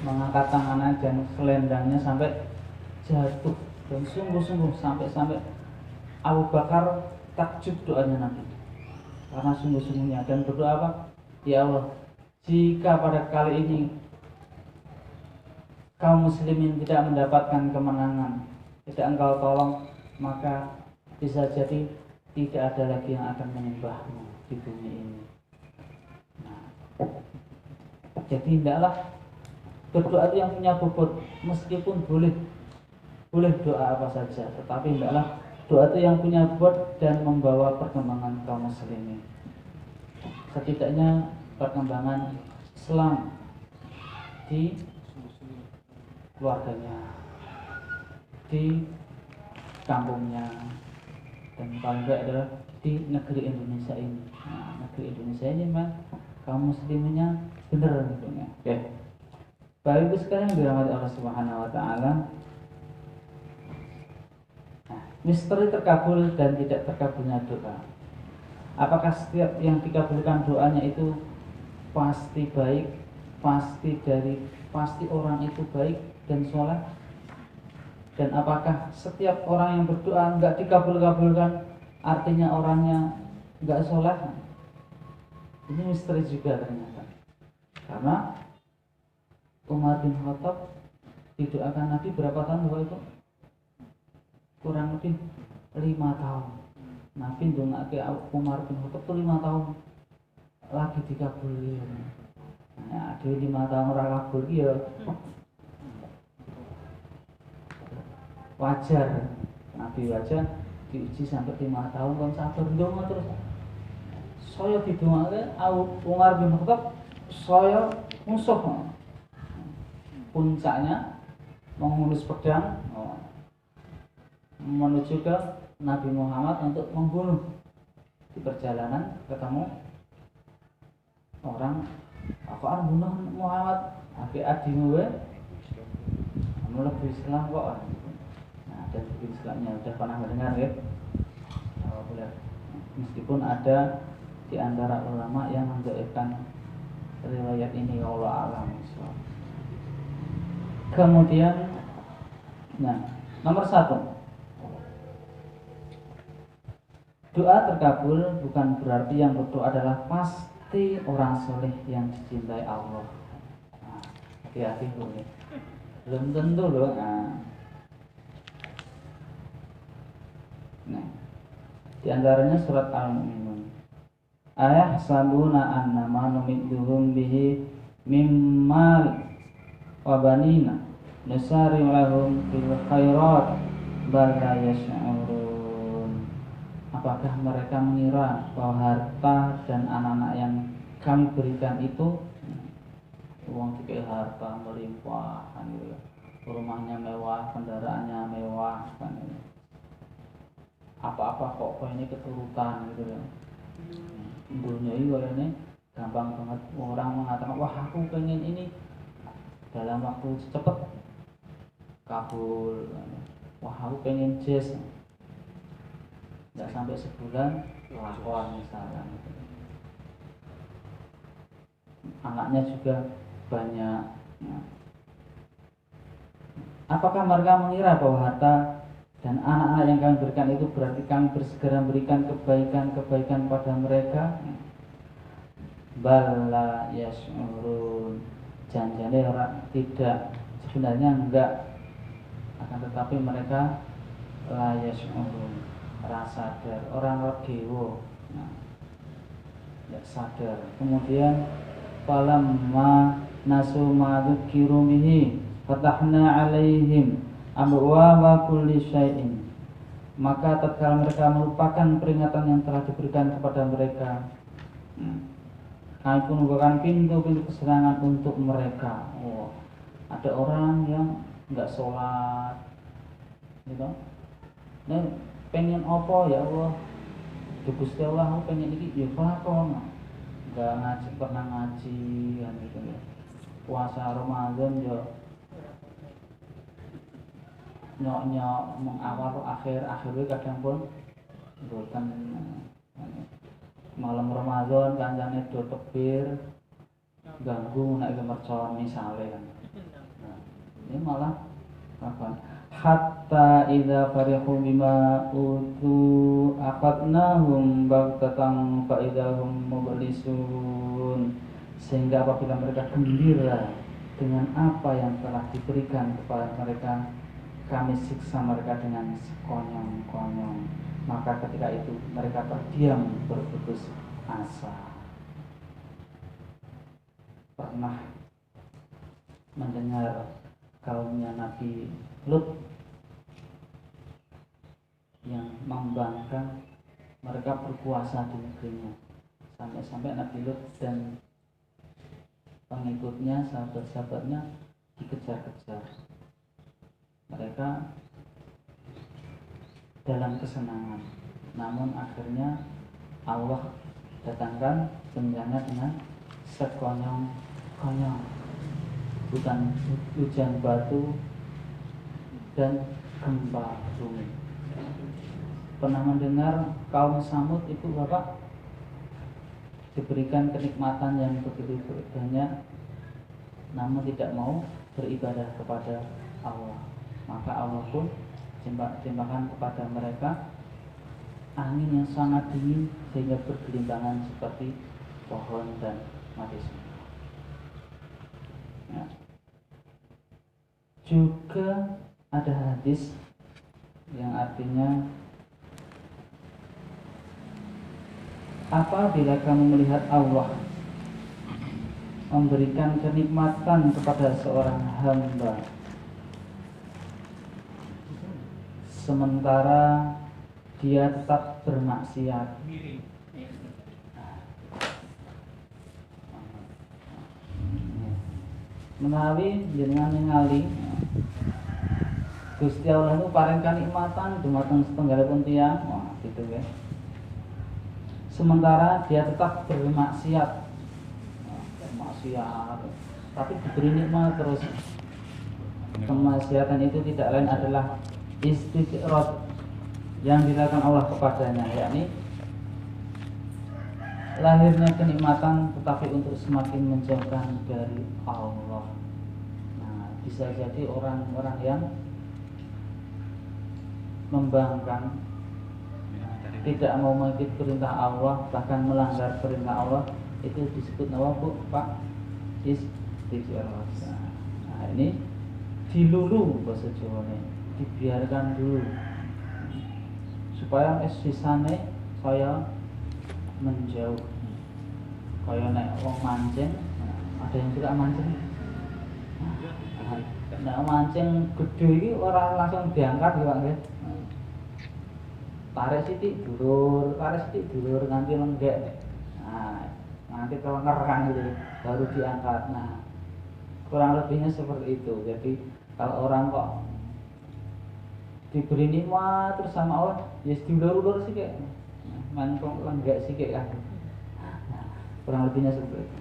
mengangkat tangannya dan selendangnya sampai jatuh dan sungguh-sungguh sampai Abu Bakar takjub doanya Nabi karena sungguh-sungguhnya dan berdoa apa? Ya Allah, jika pada kali ini kaum muslimin tidak mendapatkan kemenangan, tidak engkau tolong, maka bisa jadi tidak ada lagi yang akan menyembahmu di bumi ini. Nah, jadi hendaklah berdoa itu yang punya bobot, meskipun boleh doa apa saja, tetapi hendaklah doa itu yang punya bobot dan membawa perkembangan kaum muslimin. Setidaknya perkembangan Islam di keluarganya, di kampungnya, dan paling baik adalah di negeri Indonesia ini. Nah, negeri Indonesia ini memang kaum muslimnya benar gitu ya. Oke. Bapak Ibu sekalian dirahmati Allah Subhanahu wa taala. Nah, misteri terkabul dan tidak terkabulnya doa. Apakah setiap yang dikabulkan doanya itu pasti baik, pasti orang itu baik dan soleh? Dan apakah setiap orang yang berdoa nggak dikabulkan artinya orangnya nggak soleh? Ini misteri juga ternyata. Karena Umar bin Khattab didoakan Nabi berapa tahun Bapak Ibu? Kurang lebih 5 tahun. Nabi ndongake Umar bin Khattab itu 5 tahun lagi dikabuli. Nah, ada 5 tahun ora kabul ya wajar. Nabi wajar diuji sampai 5 tahun kon sabar ndonga terus. Saya didongake Umar bin Khattab saya musuh. Puncaknya menghunus pedang menuju ke Nabi Muhammad untuk membunuh. Di perjalanan ketemu orang, aku akan bunuh Muhammad, adimu we lebih Islam kok. Nah, dan lebih Islamnya udah pernah mendengar ya. Meskipun ada di antara ulama yang mendhaifkan riwayat ini, Allah alam. Kemudian, nah, nomor 1. Doa terkabul bukan berarti yang berdoa adalah pasti orang soleh yang dicintai Allah. Nah, hati-hati boleh. Belum tentu loh. Nah, di antaranya surat Al-Mu'minun. Ayah sabuna annama numidduhum bihi mimmal wa banina nusari lahum bil khairat bal la yash'urun. Apakah mereka mengira bahwa harta dan anak-anak yang kami berikan itu uang dikasih harta melimpah kan gitu ya. Rumahnya mewah, kendaraannya mewah kan gitu. Apa-apa kok ini keturutan gitu ya. Dunia ini gampang banget orang mengatakan wah aku pengen ini dalam waktu cepat kabul. Wah aku pengen jazz. Nggak sampai sebulan lakon misalnya. Anaknya juga banyak. Apakah mereka mengira bahwa harta dan anak-anak yang kami berikan itu berarti kami bersegera memberikan kebaikan pada mereka? Bala yas'urun. Janjane orang tidak, sebenarnya enggak, akan tetapi mereka la yas'urun, rasa sadar, orang legewo, tidak sadar. Kemudian falamma nasu ma dzukiru bihi fatahna alaihim abwaaba kulli syai'in. Maka tatkala mereka melupakan peringatan yang telah diberikan kepada mereka, kami pun membukakan pintu-pintu kesenangan untuk mereka. Ada orang yang enggak sholat gitu. Nah, pengen apa ya Allah, Gusti Allah aku pengen ini ya lakon, nggak ngaji, pernah ngaji kan gitu ya. Puasa Ramadan ya nyok mengawal akhir kadang pun bukan malam Ramadan kancane do tebir ganggu nek mercon misale kan. Ini malah apa? Hatta idza farihu bima utu akhadnahum baghtatan fa idahum mublisun. Sehingga apabila mereka gembira dengan apa yang telah diberikan kepada mereka, kami siksa mereka dengan sekonyong-konyong. Maka ketika itu mereka terdiam berputus asa. Pernah mendengar kaumnya Nabi Lut yang membangkang mereka berkuasa di negerinya, sampai-sampai Nabi Lut dan pengikutnya, sahabat-sahabatnya dikejar-kejar. Mereka dalam kesenangan, namun akhirnya Allah datangkan bencana dengan sekonyong-konyong, bukan hujan batu dan gempa bumi. Pernah mendengar kaum Samud itu Bapak diberikan kenikmatan yang begitu banyak, namun tidak mau beribadah kepada Allah. Maka Allah pun timpakan kepada mereka angin yang sangat dingin sehingga bergelimpangan seperti pohon dan mati semua. Ya. Juga ada hadis yang artinya, apabila kamu melihat Allah memberikan kenikmatan kepada seorang hamba, sementara dia tetap bermaksiat, menawi jenengan ningali Gusti Allah itu paring kanikmatan dumateng setunggalipun tiyang, wah gitu ya. Sementara dia tetap bermaksiat, tapi diberi nikmat terus. Kemaksiatan itu tidak lain adalah istiqrot yang dilakukan Allah kepadanya, yakni lahirnya kenikmatan tetapi untuk semakin menjauhkan dari Allah. Nah, bisa jadi orang-orang yang membangkang, tidak mau mengikuti perintah Allah, bahkan melanggar perintah Allah, itu disebut apa Bu? Pak? Istiqrot. Nah, ini dilulu bahasa Jawanya, dibiarkan dulu supaya sisane saya menjauh. Kayak nek wong mancing, ada yang suka mancing. Nek mancing gede iki ora langsung diangkat ya, Pak. Tarik sithik dulur nganti lenggek. Nah, nanti kelenger kan gitu baru diangkat. Nah, kurang lebihnya seperti itu. Jadi kalau orang kok diberi nikmat terus sama Allah, ya diulur-ulur sih kayak mantong lenggek sih kayak kan. Nah, kurang lebihnya seperti itu.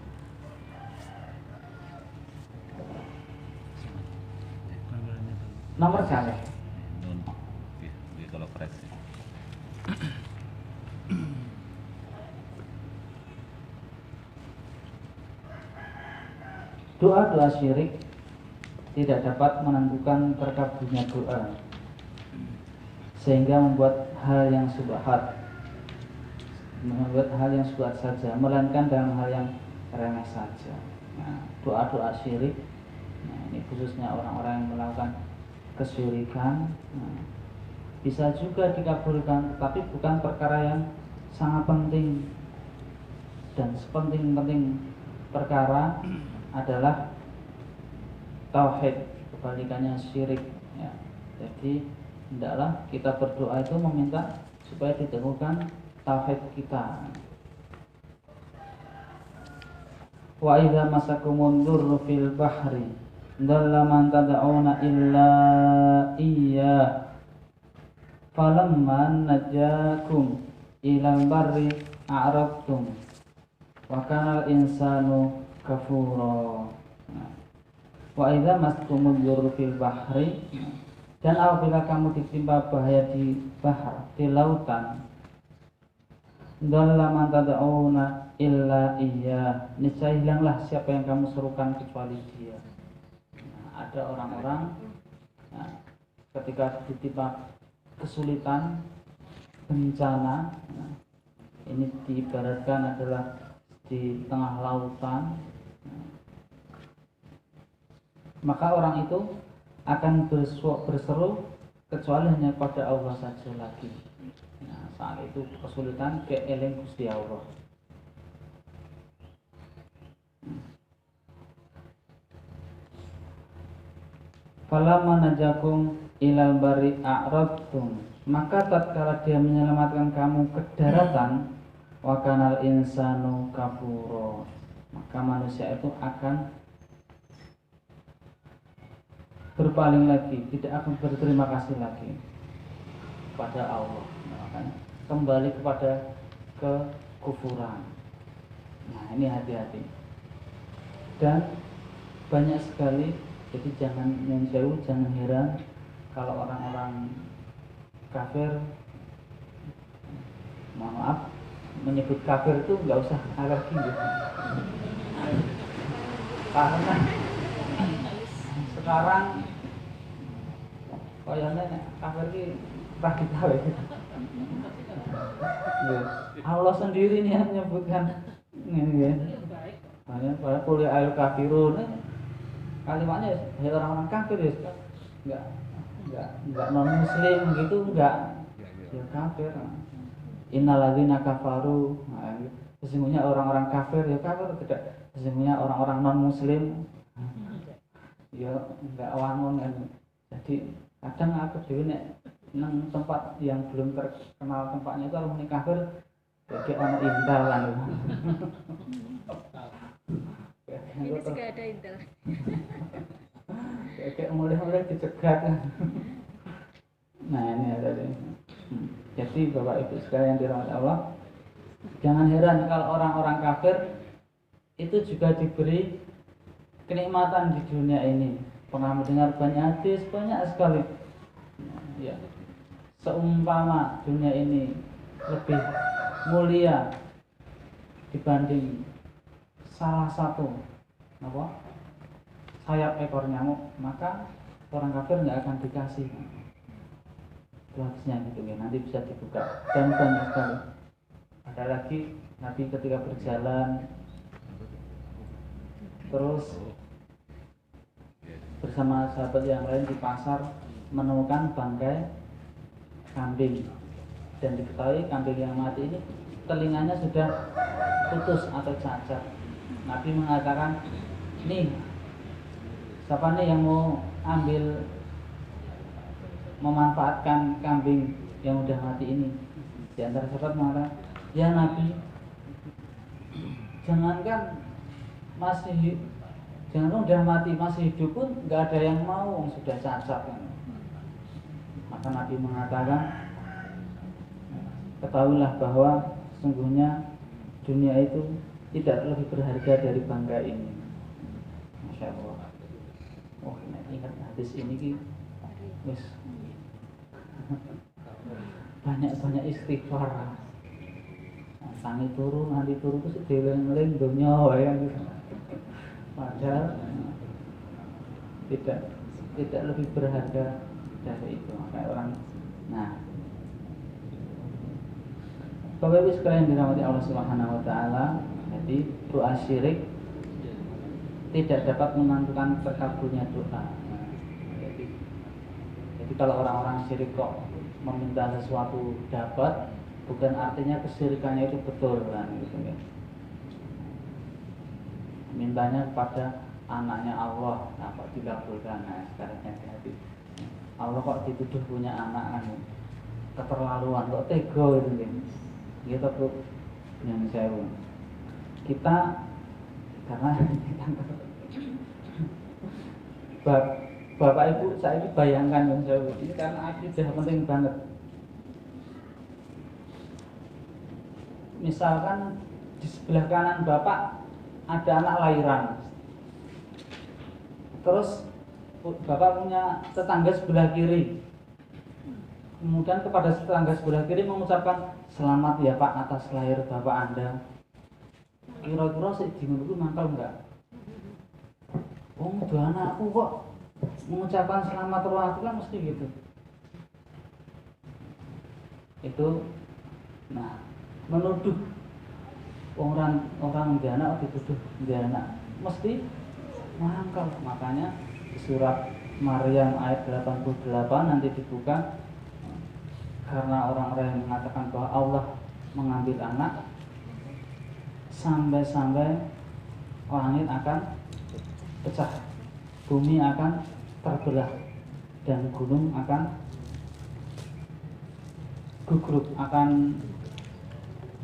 Nomor kali. Kalau koreksi. Doa-doa syirik tidak dapat menentukan terkabulnya doa, sehingga membuat hal yang subhat saja, melainkan dalam hal yang remeh saja. Nah, doa-doa syirik, nah, ini khususnya orang-orang yang melakukan kesyirikan, nah, bisa juga dikabulkan, tetapi bukan perkara yang sangat penting. Dan sepenting-penting perkara adalah tauhid, kebalikannya syirik ya. Jadi hendaklah kita berdoa itu meminta supaya ditemukan tauhid kita. Wa idza masakumun durru fil bahri dalla man tad'una illa iya falamma najakum ilal barri a'rabtum wa kana al-insanu kafura. Wa idza maskumul dzurru fil bahri, dan apabila kamu ditimpa bahaya di bahar, di lautan, dzalla man tad'una illa iya, niscaya hilanglah siapa yang kamu serukan kecuali dia. Nah, ada orang-orang ketika ditimpa kesulitan, bencana, ini diibaratkan adalah di tengah lautan, maka orang itu akan berseru kecuali hanya pada Allah saja lagi. Nah, saat itu kesulitan keeling Gusti Allah. Falamma najakum ilal bari a'radtum, maka tatkala dia menyelamatkan kamu ke daratan, wa kanal insanu kafuro, maka manusia itu akan berpaling lagi, tidak akan berterima kasih lagi kepada Allah, makanya kembali kepada kekufuran. Nah, ini hati-hati. Dan banyak sekali, jadi jangan menjauh, jangan heran kalau orang-orang kafir, mohon maaf, menyebut kafir itu nggak usah alergi gitu. Karena sekarang kayaknya kafir ini radikal ya. Allah sendiri nih yang menyebutkan ini. Hanya pada kuliah al kafirun, kalimatnya ya orang-orang kafir ya, enggak non muslim gitu, enggak ya kafir. Innalladzina kafaru, sesungguhnya orang-orang kafir ya kafir, tidak sesungguhnya orang-orang non muslim ya enggak wangun kan. Jadi kadang aku dhewe nek nang tempat yang belum terkenal tempatnya itu kalau menikah kafir kayak ono intel kan. Ini juga ada intel. Kayak mulai-mulai dicegat. Nah, ini ada deh. Jadi Bapak Ibu sekalian yang dirahmati Allah, jangan heran kalau orang-orang kafir itu juga diberi kenikmatan di dunia ini. Pernah mendengar banyak hadis, banyak sekali. Ya, seumpama dunia ini lebih mulia dibanding salah satu sayap ekor nyamuk, maka orang kafir nggak akan dikasih. Itu hadisnya gitu ya, nanti bisa dibuka. Dan banyak sekali. Ada lagi Nabi ketika berjalan terus bersama sahabat yang lain di pasar menemukan bangkai kambing, dan diketahui kambing yang mati ini telinganya sudah putus atau cacat. Nabi mengatakan, nih siapa nih yang mau ambil memanfaatkan kambing yang udah mati ini? Di antara sahabat mengatakan, ya Nabi, jangankan udah mati, masih hidup pun nggak ada yang mau, sudah cacat kan. Maka Nabi mengatakan, ketahuilah bahwa sesungguhnya dunia itu tidak lebih berharga dari bangga ini. Masya Allah. Oh, ingat hadis ini wis banyak istighfar. Tangi turu nanti turu itu sedeleng-eleng dunia ya. Padahal tidak lebih berharga dari itu. Kayak orang. Nah, Bapak Ibu sekalian dirahmati Allah Subhanahu wa taala, jadi doa syirik tidak dapat menentukan terkabulnya doa. Jadi kalau orang-orang syirik kok meminta sesuatu dapat, bukan artinya kesyirikannya itu betul kan gitu ya. Mintanya kepada anaknya Allah, nah kok dikabulkan. Nah, sekarang hati-hati. Allah kok dituduh punya anak kan, keterlaluan, kok tega gitu kan. Gitu tuh yang saya kita karena Bapak Ibu saya bayangkan yang saya ini karena akidah penting banget. Misalkan di sebelah kanan Bapak ada anak lahiran, terus Bapak punya tetangga sebelah kiri, kemudian kepada tetangga sebelah kiri mengucapkan selamat ya Pak atas lahir Bapak Anda. Kira-kira sih di menurutku mangkal enggak? Oh, dua anakku kok mengucapkan selamat roh itu kan mesti gitu. Itu nah menuduh orang jana dituduh jana mesti mangkal. Makanya di surat Maryam ayat 88 nanti dibuka, karena orang-orang yang mengatakan bahwa Allah mengambil anak, sampai-sampai langit akan pecah, bumi akan terbelah, dan gunung akan gugruk, akan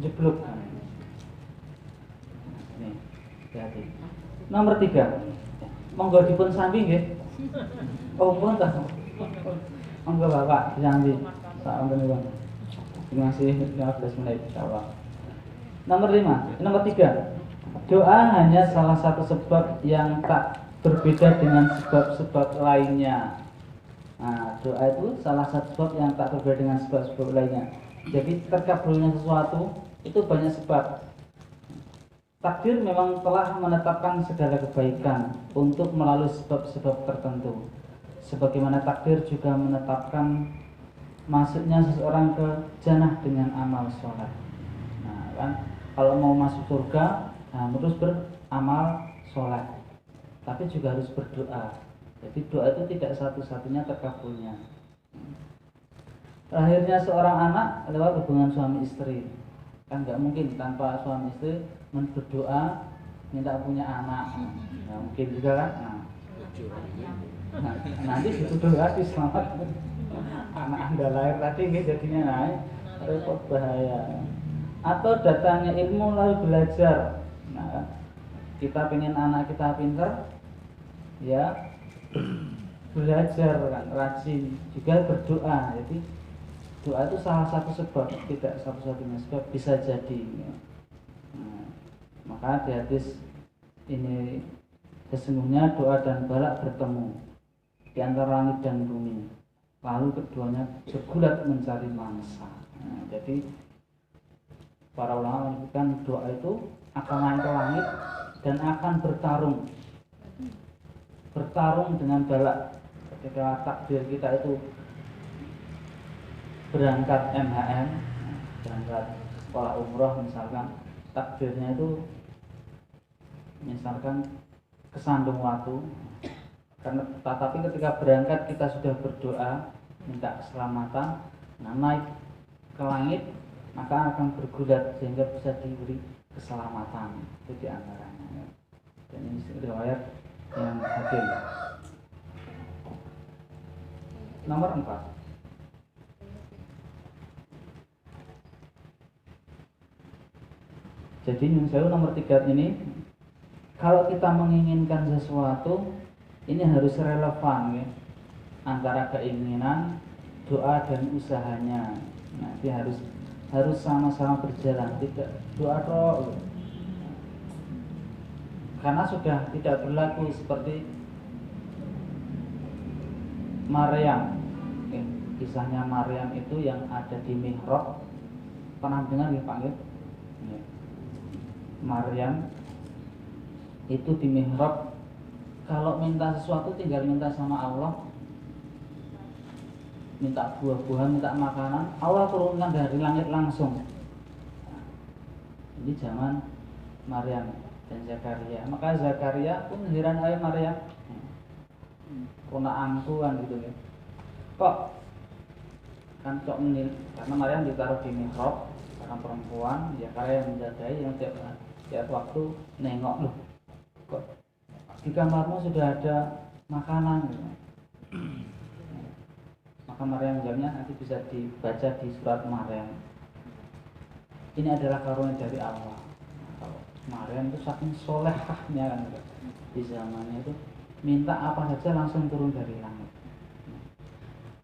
jeblok. Nih, hati. Nomor 3, monggo dipun sambi nggih. Oh, pun ta. Monggo Bapak disambi. Sampun. Terima kasih 15 menit insyaallah. Nomor 3. Doa hanya salah satu sebab yang tak berbeda dengan sebab-sebab lainnya. Nah, doa itu salah satu sebab yang tak berbeda dengan sebab-sebab lainnya. Jadi terkabulnya sesuatu itu banyak sebab. Takdir memang telah menetapkan segala kebaikan untuk melalui sebab-sebab tertentu. Sebagaimana takdir juga menetapkan masuknya seseorang ke jannah dengan amal soleh. Nah, kan kalau mau masuk surga, terus beramal soleh, tapi juga harus berdoa. Jadi doa itu tidak satu-satunya terkabulnya. Lahirnya seorang anak lewat hubungan suami istri, kan nggak mungkin tanpa suami istri berdoa minta punya anak. Nggak mungkin juga kan. Nah, nanti dituduh lagi selamat anak Anda lahir tadi jadinya naik, repot, bahaya. Atau datangnya ilmu lalu belajar. Nah, kita pengen anak kita pintar, ya belajar kan, rajin, juga berdoa. Jadi doa itu salah satu sebab, tidak satu-satunya sebab, bisa jadi. Nah, maka di hadis ini, sesungguhnya doa dan balak bertemu di antara langit dan bumi, lalu keduanya bergulat mencari mangsa. Nah, jadi para ulama menyebutkan doa itu akan naik ke langit dan akan bertarung dengan balak. Ketika takdir kita itu berangkat MHM, berangkat sekolah umroh misalkan, takdirnya itu misalkan kesandung waktu, karena tetapi ketika berangkat kita sudah berdoa minta keselamatan, nah naik ke langit maka akan bergulat sehingga bisa diberi keselamatan. Itu diantaranya. Dan ini riwayat yang hadis. Nomor 4. Jadi nomor 3 ini, kalau kita menginginkan sesuatu, ini harus relevan ya, antara keinginan, doa dan usahanya. Nanti harus sama-sama berjalan, tidak doa tok. Karena sudah tidak berlaku seperti Maryam. Kisahnya Maryam itu yang ada di mihrab. Pernah dengar ya Pak? Maryam itu di mihrab, kalau minta sesuatu tinggal minta sama Allah, minta buah-buahan, minta makanan, Allah turunkan dari langit langsung. Ini zaman Maryam dan Zakaria. Maka Zakaria pun heran, ayah Maryam, kena angkuhan gitu ya. Kok kan kok menil, karena Maryam ditaruh di mihrab, karena perempuan, Zakaria yang menjagai, yang tiap waktu nengok, loh kok di kamarmu sudah ada makanan gitu. Maka Maryam jawabnya nanti bisa dibaca di surat Maryam. Ini adalah karunia dari Allah. Kalau Maryam itu saking solehahnya kan, di zamannya itu minta apa saja langsung turun dari langit.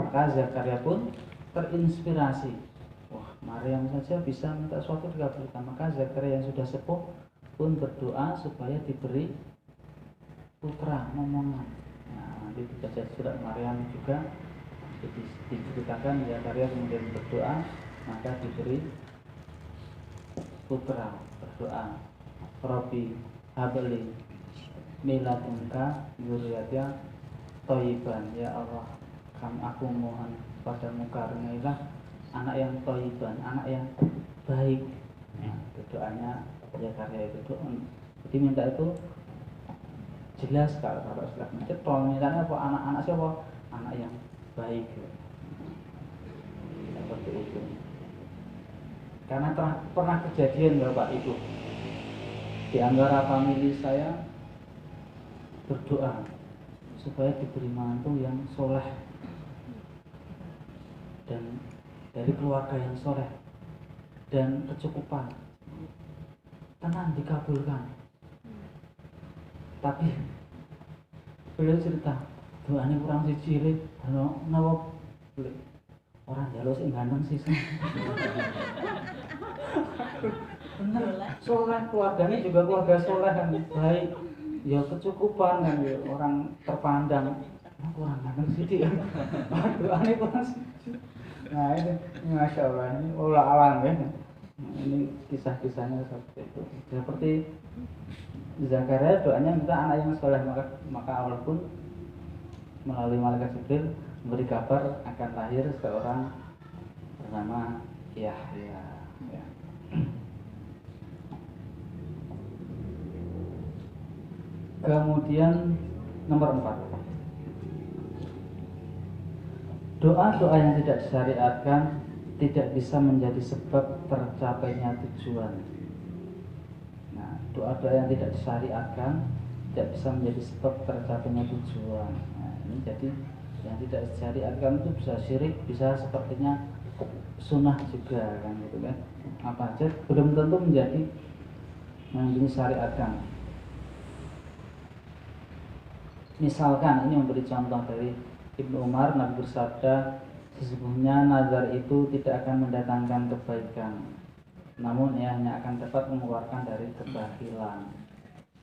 Maka Zakaria pun terinspirasi. Wah, Maryam saja bisa minta sesuatu dikabulkan. Maka Zakaria yang sudah sepuh pun berdoa supaya diberi putra momongan. Nah, nanti dibaca surat Maryam juga diceritakan Zakaria kemudian berdoa, maka diberi putra, berdoa, Robbi habli miladunka dzurriyyatan thayyiban. Ya Allah, aku mohon padamu karuniailah anak yang thayyiban, anak yang baik. Nah, doanya ya karya itu doa. Jadi minta itu jelas kalau sudah cetol misalnya apa anak-anak siapa? Anak yang baik. Seperti itu. Karena pernah kejadian Bapak Ibu, di antara famili saya berdoa supaya diberi mantu yang soleh dan dari keluarga yang soleh dan kecukupan, tenang dikabulkan. Tapi beliau cerita doanya kurang siji nawa orang jalur sing ganteng sih. Bener, soleh, keluarganya juga keluarga soleh kan baik, ya kecukupan kan ya, orang terpandang. Kurang ganteng sih dia. Doanya kurang siji. Nah ini masya Allah, ini olah alam ya. Ini kisah-kisahnya seperti itu. Seperti Zakaria doanya minta anak yang soleh, maka Allah pun melalui malaikat Jibril memberi kabar akan lahir seorang bernama Yahya. Ya. Kemudian nomor 4, doa-doa yang tidak disyariatkan tidak bisa menjadi sebab tercapainya tujuan. Nah, doa-doa yang tidak disyariatkan tidak bisa menjadi sebab tercapainya tujuan. Nah, ini jadi yang tidak disyariatkan itu bisa syirik, bisa sepertinya sunnah juga kan gitu kan. Apa aja belum tentu menjadi yang disyariatkan. Misalkan ini memberi contoh dari Ibnu Umar, Nabi bersabda, sesungguhnya nazar itu tidak akan mendatangkan kebaikan, namun ia hanya akan dapat mengeluarkan dari kebahilan.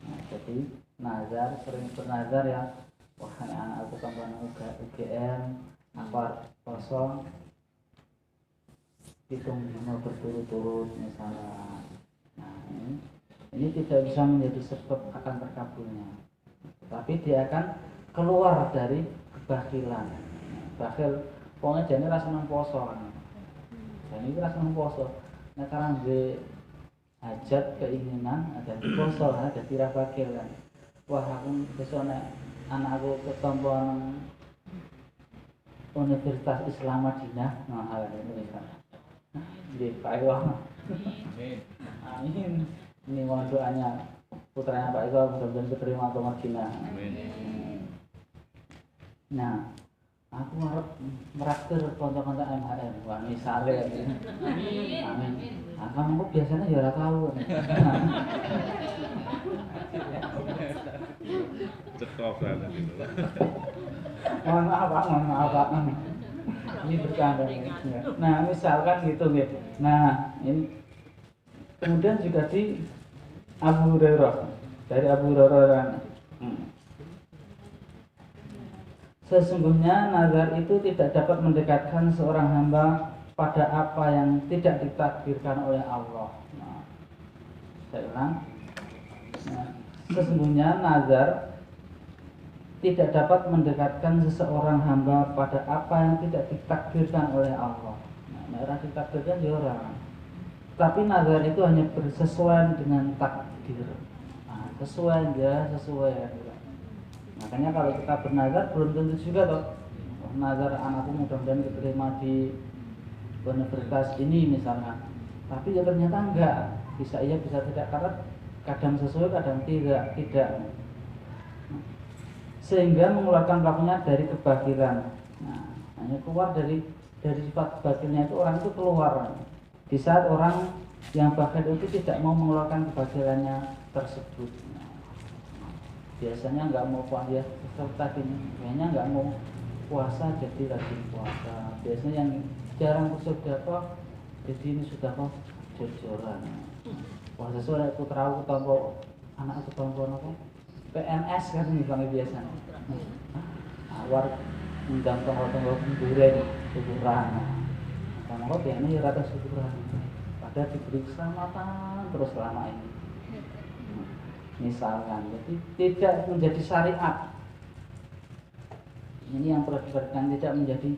Nah, jadi nazar, sering bernazar ya, wah anak aku tambahan UGM, apa kosong, hitung mau berturut-turut misalnya. Nah ini tidak bisa menjadi sebab akan terkabulnya, tapi dia akan keluar dari kebahilan. Bakhil pokoknya jane ra seneng poso kan. Dan ini ra seneng poso. Nah sekarang di hajat keinginan ada di poso, ada di ra bakhil kan. Wah aku besok nek anakku ketompo nang Universitas Islam Madinah, nah hal ini kan. Di Pak Eko. Amin. Amin. Ini mohon doanya putranya Pak Eko mudah-mudahan diterima ke Madinah. Amin. Nah, aku harap meraktir konco-konco MHM. Wah, misalnya gitu. Amin. Nah, kamu biasanya ya ora tahu. Cekok banget gitu. Mohon maaf, Pak. Ini bercanda. Nah, misalkan gitu gitu. Nah, ini kemudian juga di Abu Hurairah, dari Abu Hurairah. Sesungguhnya nazar itu tidak dapat mendekatkan seorang hamba pada apa yang tidak ditakdirkan oleh Allah. Nah, saya ulang. Nah, sesungguhnya nazar tidak dapat mendekatkan seseorang hamba pada apa yang tidak ditakdirkan oleh Allah. Nah, merah ditakdirkan ya orang. Tapi nazar itu hanya bersesuaian dengan takdir. Nah, sesuai ya, sesuai ya. Makanya kalau kita bernazar belum tentu juga toh. Nazar anakku mudah-mudahan diterima di universitas ini misalnya. Tapi ya ternyata enggak. Bisa iya bisa tidak, karena kadang sesuai kadang tidak. Sehingga mengeluarkan pelakunya dari kebakiran. Nah, hanya keluar dari sifat bakhilnya itu, orang itu keluar. Di saat orang yang bakhil itu tidak mau mengeluarkan kebakilannya tersebut. Biasanya nggak mau puasa, seperti biasanya nggak mau puasa jadi rajin puasa. Biasanya yang jarang bersedekah jadi ini sudah kok jojoran. Wah sesuai putraku tampo anak aku tampo apa PNS kan misalnya biasanya. Awar undang tonggo-tonggo kuburan syukuran. Tonggo biasanya ya rata syukuran. Padahal diberi keselamatan terus selama ini. Misalkan, jadi tidak menjadi syariat. Ini yang perlu diperhatikan, tidak menjadi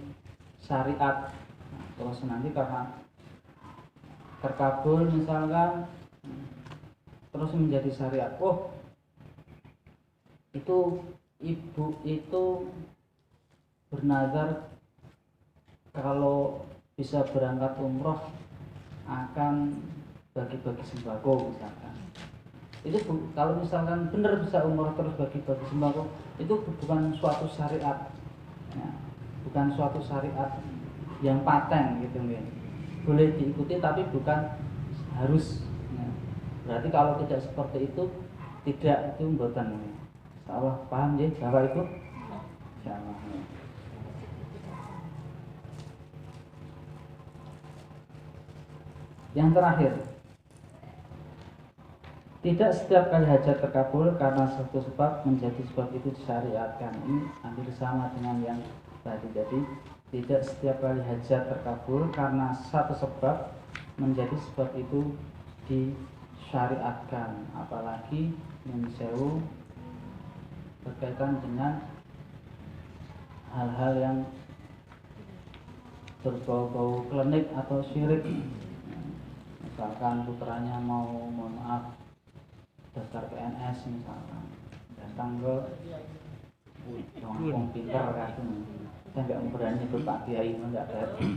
syariat. Nah, terus nanti karena terkabul misalkan terus menjadi syariat. Oh, itu ibu itu bernazar kalau bisa berangkat umroh akan bagi-bagi sembako misalkan. Itu kalau misalkan benar bisa umroh terus bagi-bagi sembako, itu bukan suatu syariat, ya, bukan suatu syariat yang paten gitu ya. Boleh diikuti tapi bukan harus. Ya. Berarti kalau tidak seperti itu tidak, itu mboten. Insyaallah paham ya Bapak Ibu? Insyaallah. Yang terakhir, tidak setiap kali hajat terkabul karena satu sebab menjadi sebab itu disyariatkan. Ini hampir sama dengan yang tadi. Jadi tidak setiap kali hajat terkabul karena satu sebab menjadi sebab itu disyariatkan. Apalagi mensewu berkaitan dengan hal-hal yang berbau-bau klinik atau syirik. Misalkan putranya mau, mohon maaf, daftar PNS misalkan, datang ke orang pintar kan, saya nggak berani ikut Pak Kiai, nggak berani.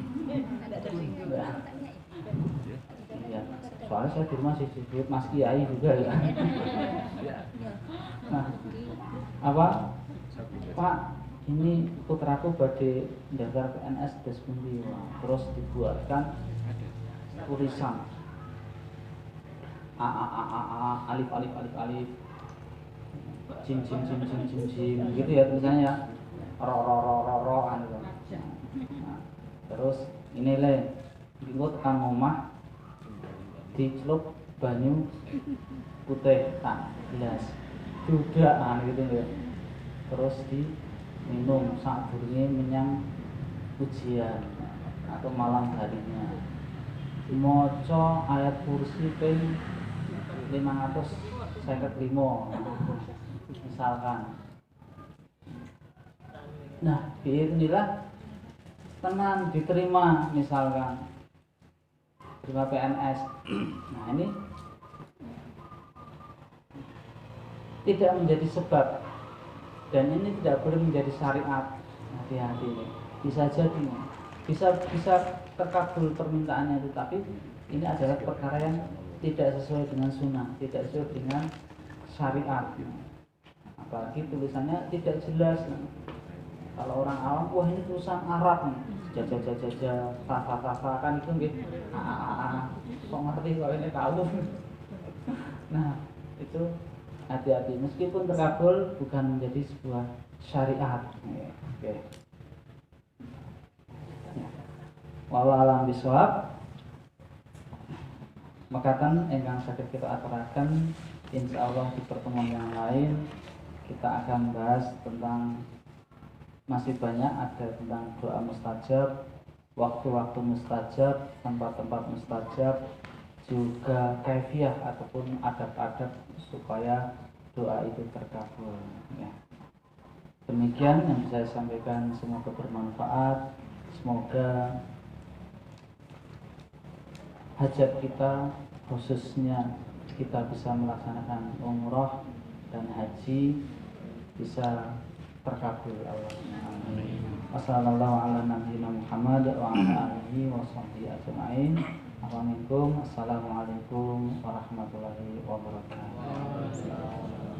Iya, soalnya saya di rumah disebut Mas Kiai juga ya. Nah, apa? Pak, ini putraku badhe daftar PNS des pundi, terus dibuatkan tulisan alif jim gitu ya tulisannya, ro gitu. Nah, terus ini le ngikut kang omah dicelup banyu putih tak gelas duda gitu ya, terus diminum saat durunge menyang ujian atau malam harinya, maca ayat kursi ping 555 misalkan. Nah, biidznillah tenan diterima misalkan, terima PNS. Nah, ini tidak menjadi sebab dan ini tidak boleh menjadi syariat. Hati-hati ini. Bisa jadi bisa terkabul permintaannya itu, tapi ini adalah perkara yang tidak sesuai dengan sunnah, tidak sesuai dengan syariat. Apalagi tulisannya tidak jelas. Kalau orang awam, wah ini tulisan Arab nih, jajah, kan itu nggih. Kok ngerti kalau ini kaum. Nah, itu hati-hati. Meskipun terkabul bukan menjadi sebuah syariat. Oke. Wallahu a'lam bishawab. Makatan ingkang saged kita aturaken, insyaallah di pertemuan yang lain kita akan bahas tentang, masih banyak ada tentang doa mustajab, waktu-waktu mustajab, tempat-tempat mustajab, juga kaifiah ataupun adab-adab supaya doa itu terkabul. Ya. Demikian yang bisa saya sampaikan, semoga bermanfaat, semoga hajat kita, khususnya kita bisa melaksanakan umroh dan haji, bisa terkabul Allah. Amin. Wassalamualaikum warahmatullahi wabarakatuh.